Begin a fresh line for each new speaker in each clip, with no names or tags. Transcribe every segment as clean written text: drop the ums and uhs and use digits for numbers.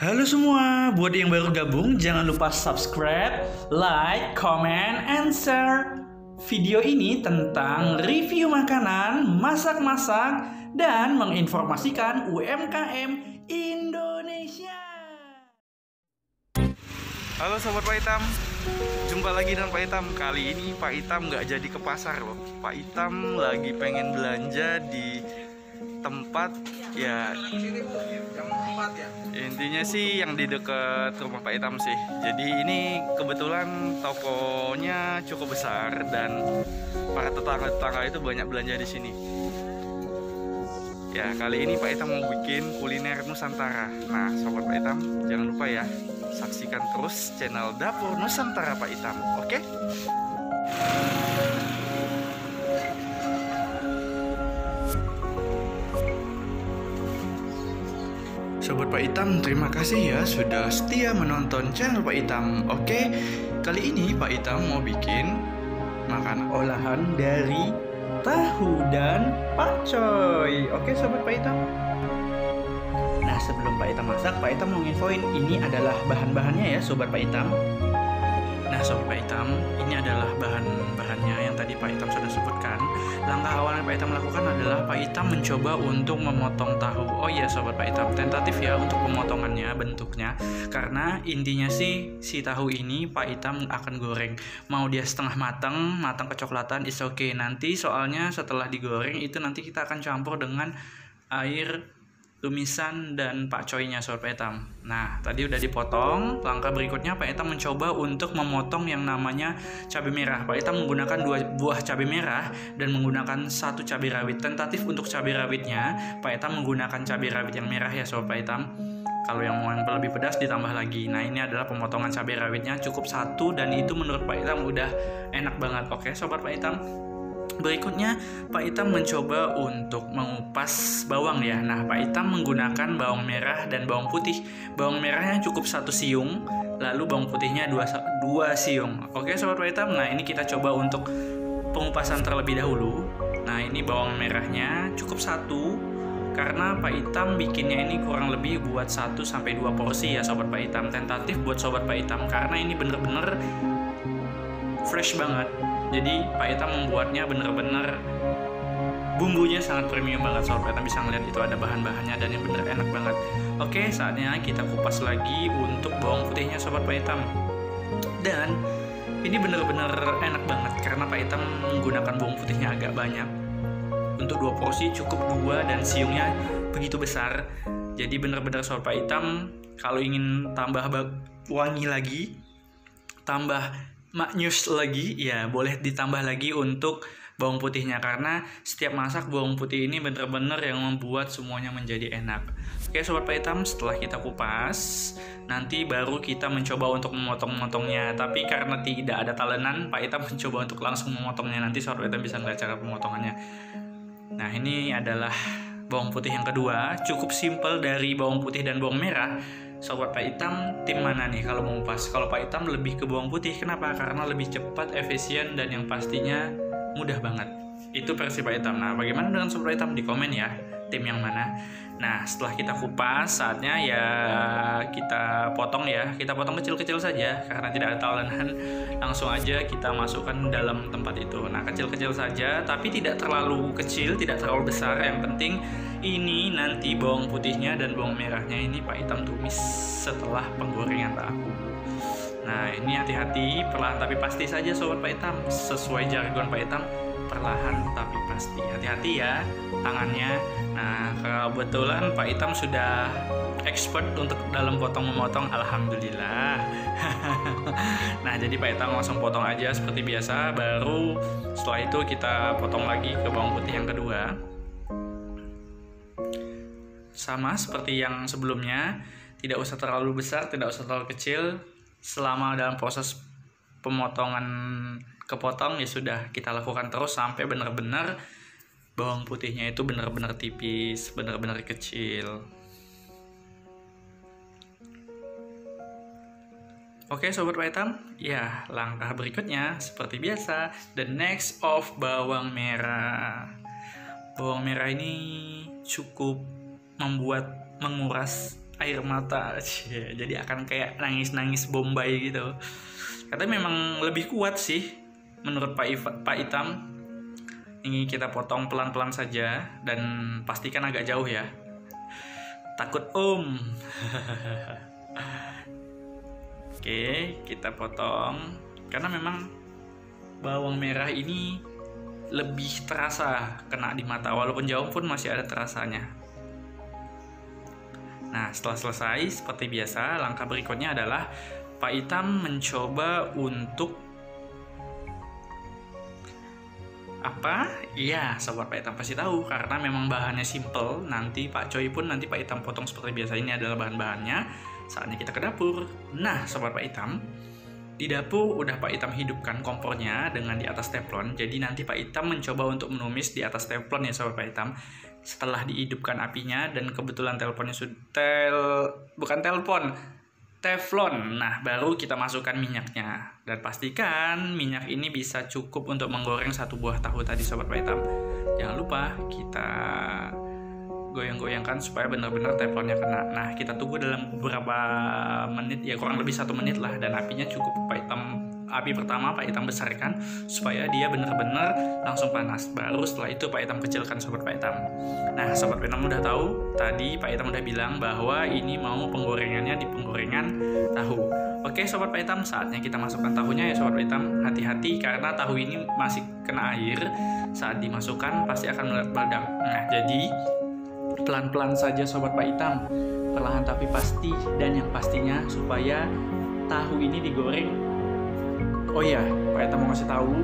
Halo semua, buat yang baru gabung jangan lupa subscribe, like, comment, and share. Video ini tentang review makanan, masak-masak, dan menginformasikan UMKM Indonesia.
Halo Sobat Pak Itam, jumpa lagi dengan Pak Itam. Kali ini Pak Itam nggak jadi ke pasar loh. Pak Itam lagi pengen belanja di tempat ya, intinya sih yang di dekat rumah Pak Itam sih. Jadi ini kebetulan tokonya cukup besar dan para tetangga-tetangga itu banyak belanja di sini. Ya, kali ini Pak Itam mau bikin kuliner Nusantara. Nah, Sobat Pak Itam, jangan lupa ya, saksikan terus channel Dapur Nusantara Pak Itam, oke?
Sobat Pak Itam, terima kasih ya sudah setia menonton channel Pak Itam. Oke, kali ini Pak Itam mau bikin makanan olahan dari tahu dan pakcoy. Oke Sobat Pak Itam. Nah, sebelum Pak Itam masak, Pak Itam mau nginfoin ini adalah bahan-bahannya ya Sobat Pak Itam. Nah Sobat Pak Itam, ini adalah bahan-bahannya yang tadi Pak Itam sudah sebutkan. Langkah awal yang Pak Itam lakukan adalah Pak Itam mencoba untuk memotong tahu. Oh iya Sobat Pak Itam, tentatif ya untuk pemotongannya, bentuknya. Karena intinya sih si tahu ini Pak Itam akan goreng. Mau dia setengah matang kecoklatan, is okay. Nanti soalnya setelah digoreng itu nanti kita akan campur dengan air tumisan dan pakcoynya Sobat Pak Itam. Nah, tadi udah dipotong. Langkah berikutnya Pak Itam mencoba untuk memotong yang namanya cabai merah. Pak Itam menggunakan 2 buah cabai merah dan menggunakan 1 cabai rawit. Tentatif untuk cabai rawitnya, Pak Itam menggunakan cabai rawit yang merah ya Sobat Pak Itam. Kalau yang mau yang lebih pedas ditambah lagi. Nah, ini adalah pemotongan cabai rawitnya cukup 1 dan itu menurut Pak Itam udah enak banget. Oke, Sobat Pak Itam. Berikutnya Pak Itam mencoba untuk mengupas bawang ya. Nah, Pak Itam menggunakan bawang merah dan bawang putih. Bawang merahnya cukup 1 siung, lalu bawang putihnya 2 siung. Oke Sobat Pak Itam, nah ini kita coba untuk pengupasan terlebih dahulu. Nah, ini bawang merahnya cukup 1 karena Pak Itam bikinnya ini kurang lebih buat 1-2 porsi ya Sobat Pak Itam. Tentatif buat Sobat Pak Itam karena ini bener-bener fresh banget. Jadi Pak Itam membuatnya bener-bener bumbunya sangat premium banget Sobat Pak Itam, bisa ngeliat itu ada bahan-bahannya dan yang bener enak banget. Oke, saatnya kita kupas lagi untuk bawang putihnya Sobat Pak Itam. Dan ini bener-bener enak banget karena Pak Itam menggunakan bawang putihnya agak banyak. Untuk 2 porsi cukup 2 dan siungnya begitu besar. Jadi bener-bener Sobat Pak Itam kalau ingin tambah wangi lagi, tambah maknyus lagi, ya boleh ditambah lagi untuk bawang putihnya karena setiap masak bawang putih ini bener-bener yang membuat semuanya menjadi enak. Oke Sobat Pak Itam, setelah kita kupas nanti baru kita mencoba untuk memotong-motongnya. Tapi karena tidak ada talenan, Pak Itam mencoba untuk langsung memotongnya. Nanti Sobat Pak Itam bisa melihat cara pemotongannya. Nah, ini adalah bawang putih yang kedua, cukup simple dari bawang putih dan bawang merah. Sobat Pak Itam, tim mana nih kalau mau pas? Kalau Pak Itam lebih ke bawang putih, kenapa? Karena lebih cepat, efisien, dan yang pastinya mudah banget. Itu versi Pak Itam. Nah, bagaimana dengan Sobat Pak Itam? Di komen ya, tim yang mana? Nah, setelah kita kupas, saatnya ya kita potong ya. Kita potong kecil-kecil saja, karena tidak ada talenan. Langsung aja kita masukkan dalam tempat itu. Nah, kecil-kecil saja, tapi tidak terlalu kecil, tidak terlalu besar. Yang penting ini nanti bawang putihnya dan bawang merahnya ini Pak Itam tumis setelah penggorengan tahu. Nah, ini hati-hati, perlahan tapi pasti saja Sobat Pak Itam. Sesuai jargon Pak Itam, perlahan tapi pasti. Hati-hati ya tangannya. Nah, kebetulan Pak Itam sudah expert untuk dalam potong-memotong, alhamdulillah. Nah, jadi Pak Itam langsung potong aja seperti biasa. Baru setelah itu kita potong lagi ke bawang putih yang kedua. Sama seperti yang sebelumnya, tidak usah terlalu besar, tidak usah terlalu kecil. Selama dalam proses pemotongan kepotong ya sudah, kita lakukan terus sampai benar-benar bawang putihnya itu benar-benar tipis, benar-benar kecil. Oke Sobat Pak Itam, ya langkah berikutnya seperti biasa, the next of bawang merah. Bawang merah ini cukup menguras air mata. Jadi akan kayak nangis-nangis Bombay gitu. Katanya memang lebih kuat sih menurut Pak Itam. Ini kita potong pelan-pelan saja dan pastikan agak jauh ya. Takut Om. Oke, kita potong karena memang bawang merah ini lebih terasa kena di mata, walaupun jauh pun masih ada terasanya. Nah, setelah selesai seperti biasa, langkah berikutnya adalah Pak Itam mencoba untuk apa? Iya, sobat Pak Itam pasti tahu karena memang bahannya simple. Nanti Pak Coy pun nanti Pak Itam potong seperti biasa. Ini adalah bahan-bahannya. Saatnya kita ke dapur. Nah, sobat Pak Itam, di dapur udah Pak Itam hidupkan kompornya dengan di atas teflon. Jadi nanti Pak Itam mencoba untuk menumis di atas teflon ya sobat Pak Itam. Setelah dihidupkan apinya dan kebetulan teleponnya sudah teflon. Nah, baru kita masukkan minyaknya dan pastikan minyak ini bisa cukup untuk menggoreng satu buah tahu tadi sobat Pak Itam. Jangan lupa kita goyang-goyangkan supaya benar-benar teflonnya kena. Nah, kita tunggu dalam beberapa menit ya, kurang lebih 1 menit lah, dan apinya cukup Pak Itam. Api pertama Pak Itam besarkan supaya dia benar-benar langsung panas. Baru setelah itu Pak Itam kecilkan sobat Pak Itam. Nah, sobat Pak Itam udah tahu, tadi Pak Itam udah bilang bahwa ini mau penggorengannya di penggorengan tahu. Oke sobat Pak Itam, saatnya kita masukkan tahunya ya sobat Pak Itam. Hati-hati karena tahu ini masih kena air. Saat dimasukkan pasti akan meledak. Nah, jadi pelan-pelan saja sobat Pak Itam, perlahan tapi pasti, dan yang pastinya supaya tahu ini digoreng. Oh iya, Pak Itam mau kasih tahu,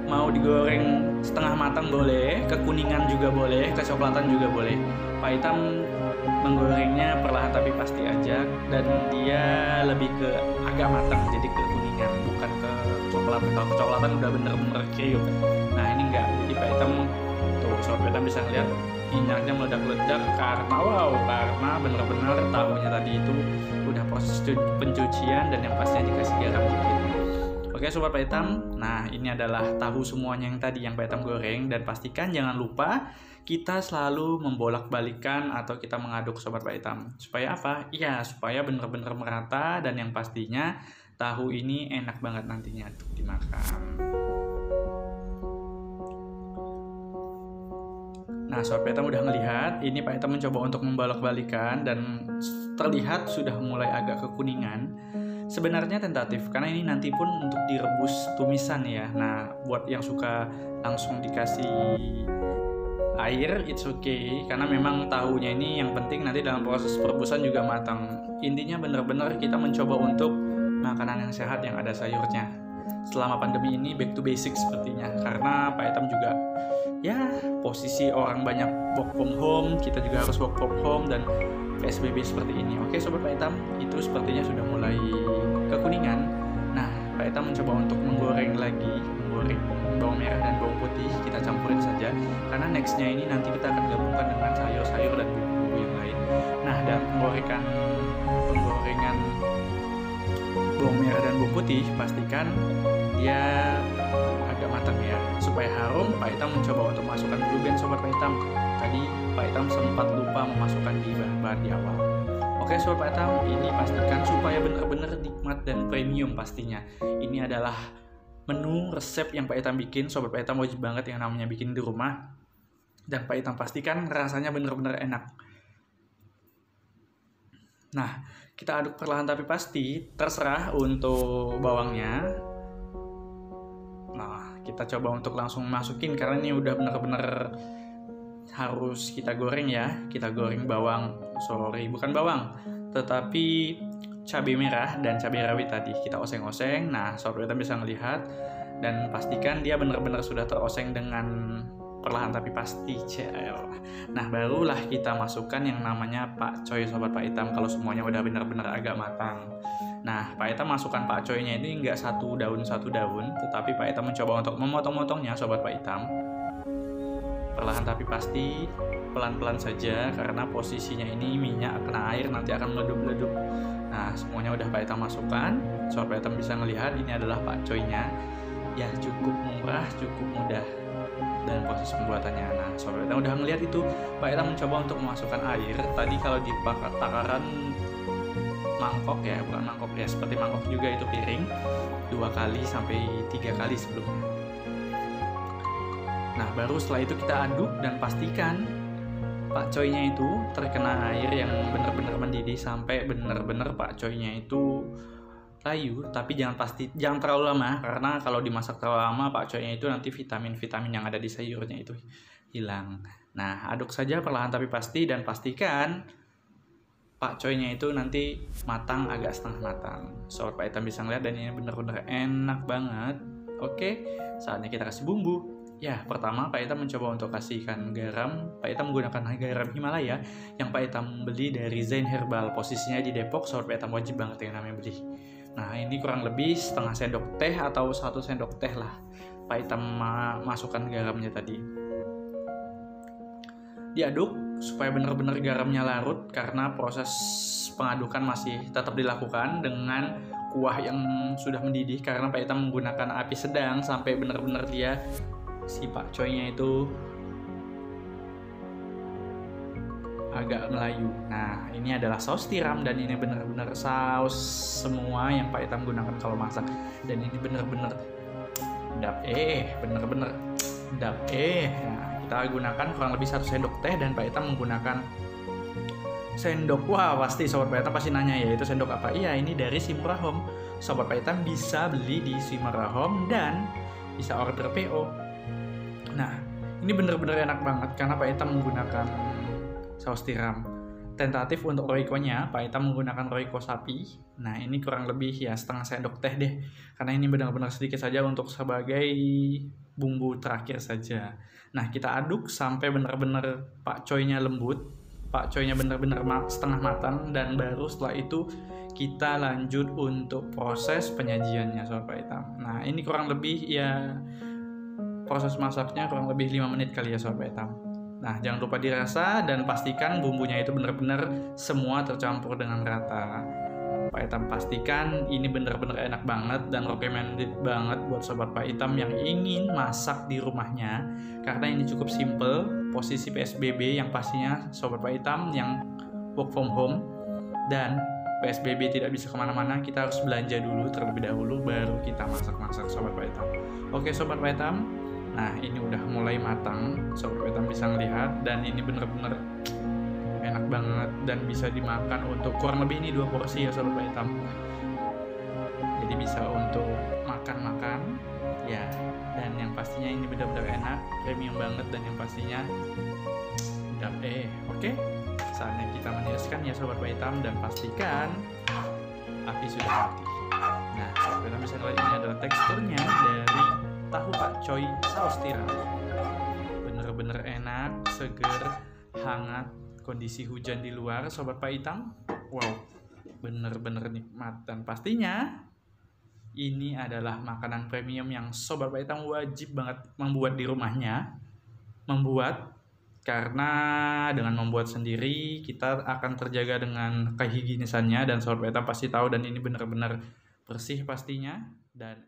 mau digoreng setengah matang boleh, kekuningan juga boleh, kecoklatan juga boleh. Pak Itam menggorengnya perlahan tapi pasti aja, dan dia lebih ke agak matang, jadi ke kuningan, bukan ke kecoklatan. Kalau kecoklatan udah bener-bener kriuk. Nah, ini enggak, jadi Pak Itam tuh sobat Pak Itam bisa lihat minyaknya meledak-ledak karena bener-bener tahunya tadi itu udah proses pencucian dan yang pastinya dikasih garam dikit. Oke sobat Pak Itam, nah ini adalah tahu semuanya yang tadi yang Pak Itam goreng, dan pastikan jangan lupa kita selalu membolak-balikan atau kita mengaduk sobat Pak Itam. Supaya apa? Iya, supaya benar-benar merata dan yang pastinya tahu ini enak banget nantinya untuk dimakan. Nah, sobat Pak Itam udah ngelihat, ini Pak Itam mencoba untuk membolak-balikan dan terlihat sudah mulai agak kekuningan. Sebenarnya tentatif karena ini nanti pun untuk direbus tumisan ya. Nah, buat yang suka langsung dikasih air, it's okay karena memang tahunya ini yang penting nanti dalam proses perebusan juga matang. Intinya benar-benar kita mencoba untuk makanan yang sehat yang ada sayurnya. Selama pandemi ini back to basic sepertinya, karena Pak Itam juga ya posisi orang banyak work from home, kita juga harus work from home dan PSBB seperti ini. Oke sobat Pak Itam, itu sepertinya sudah mulai kekuningan. Nah, Pak Itam mencoba untuk menggoreng bawang merah dan bawang putih, kita campurin saja karena nextnya ini nanti kita akan gabungkan dengan sayur-sayur dan bumbu yang lain. Nah, dan penggorengan bawang merah dan bawang putih pastikan dia agak matang ya, supaya harum. Pak Itam mencoba untuk masukkan blueban sobat Pak Itam. Tadi Pak Itam sempat lupa memasukkan di bahan-bahan di awal. Oke sobat Pak Itam, ini pastikan supaya benar-benar nikmat dan premium pastinya. Ini adalah menu resep yang Pak Itam bikin. Sobat Pak Itam wajib banget yang namanya bikin di rumah, dan Pak Itam pastikan rasanya benar-benar enak. Nah, kita aduk perlahan tapi pasti, terserah untuk bawangnya. Nah, kita coba untuk langsung masukin karena ini udah benar-benar harus kita goreng ya. Kita goreng bukan bawang, tetapi cabai merah dan cabai rawit tadi kita oseng-oseng. Nah, sobat kita bisa melihat dan pastikan dia benar-benar sudah teroseng dengan perlahan tapi pasti. Nah, barulah kita masukkan yang namanya Pak Coy sobat Pak Itam kalau semuanya udah benar-benar agak matang. Nah, Pak Itam masukkan Pak Coy-nya ini enggak satu daun, tetapi Pak Itam mencoba untuk memotong-motongnya sobat Pak Itam. Perlahan tapi pasti, pelan-pelan saja karena posisinya ini minyak kena air nanti akan meledup-ledup. Nah, semuanya udah Pak Itam masukkan. Sobat Pak Itam bisa melihat ini adalah Pak Coy-nya. Ya, cukup murah, cukup mudah. dan proses pembuatannya. Nah, Sobat Pak Itam udah ngeliat itu, Pak Itam mencoba untuk memasukkan air. Tadi kalau di takaran mangkok ya, bukan mangkok ya, seperti mangkok juga itu piring 2 kali sampai 3 kali sebelumnya. Nah, baru setelah itu kita aduk dan pastikan pakcoynya itu terkena air yang benar-benar mendidih sampai benar-benar pakcoynya itu layu. Tapi jangan terlalu lama, karena kalau dimasak terlalu lama pakcoynya itu nanti vitamin-vitamin yang ada di sayurnya itu hilang. Nah, aduk saja perlahan tapi pasti, dan pastikan pakcoynya itu nanti matang agak setengah matang. Sobat Pak Itam bisa ngeliat, dan ini benar-benar enak banget. Oke, saatnya kita kasih bumbu. Ya, pertama Pak Itam mencoba untuk kasihkan garam. Pak Itam menggunakan garam Himalaya yang Pak Itam beli dari Zain Herbal. Posisinya di Depok, Sobat Pak Itam wajib banget yang namanya beli. Nah, ini kurang lebih setengah sendok teh atau 1 sendok teh lah Pak Itam masukkan garamnya tadi. Diaduk supaya benar-benar garamnya larut, karena proses pengadukan masih tetap dilakukan dengan kuah yang sudah mendidih, karena Pak Itam menggunakan api sedang sampai benar-benar dia si pakcoynya itu agak melayu. Nah, ini adalah saus tiram, dan ini benar-benar saus semua yang Pak Itam gunakan kalau masak, dan ini benar-benar benar-benar sedap. Nah, kita gunakan kurang lebih 1 sendok teh, dan Pak Itam menggunakan sendok. Wah, pasti Sobat Pak Itam pasti nanya ya, itu sendok apa? Iya, ini dari Simra Home. Sobat Pak Itam bisa beli di Simra Home dan bisa order PO. Nah, ini bener-bener enak banget karena Pak Itam menggunakan saus tiram. Tentatif untuk roikonya, Pak Itam menggunakan roiko sapi. Nah, ini kurang lebih ya setengah sendok teh deh, karena ini benar-benar sedikit saja untuk sebagai bumbu terakhir saja. Nah, kita aduk sampai benar-benar pakcoynya lembut, pakcoynya benar-benar setengah matang, dan baru setelah itu kita lanjut untuk proses penyajiannya, Sobat Pak Itam. Nah, ini kurang lebih ya proses masaknya kurang lebih 5 menit kali ya, Sobat Pak Itam. Nah, jangan lupa dirasa dan pastikan bumbunya itu benar-benar semua tercampur dengan rata. Pak Itam pastikan ini benar-benar enak banget dan recommended banget buat Sobat Pak Itam yang ingin masak di rumahnya, karena ini cukup simple. Posisi PSBB yang pastinya Sobat Pak Itam yang work from home dan PSBB tidak bisa kemana-mana, kita harus belanja dulu terlebih dahulu baru kita masak-masak, Sobat Pak Itam. Oke, Sobat Pak Itam, nah ini udah mulai matang, Sobat Pak Itam bisa lihat, dan ini bener-bener enak banget dan bisa dimakan untuk kurang lebih ini 2 porsi ya, Sobat Pak Itam. Jadi bisa untuk makan-makan ya, dan yang pastinya ini benar-benar enak, premium banget, dan yang pastinya udah oke. Saatnya kita meniriskan ya, Sobat Pak Itam, dan pastikan api sudah mati. Nah, Sobat Pak Itam bisa lihat ini adalah teksturnya dari tahu pakcoy saus tiram. Bener-bener enak, seger, hangat, kondisi hujan di luar, Sobat Pak Itam. Wow, bener-bener nikmat, dan pastinya ini adalah makanan premium yang Sobat Pak Itam wajib banget membuat di rumahnya. Karena dengan membuat sendiri kita akan terjaga dengan kehigienisannya, dan Sobat Pak Itam pasti tahu, dan ini benar-benar bersih pastinya dan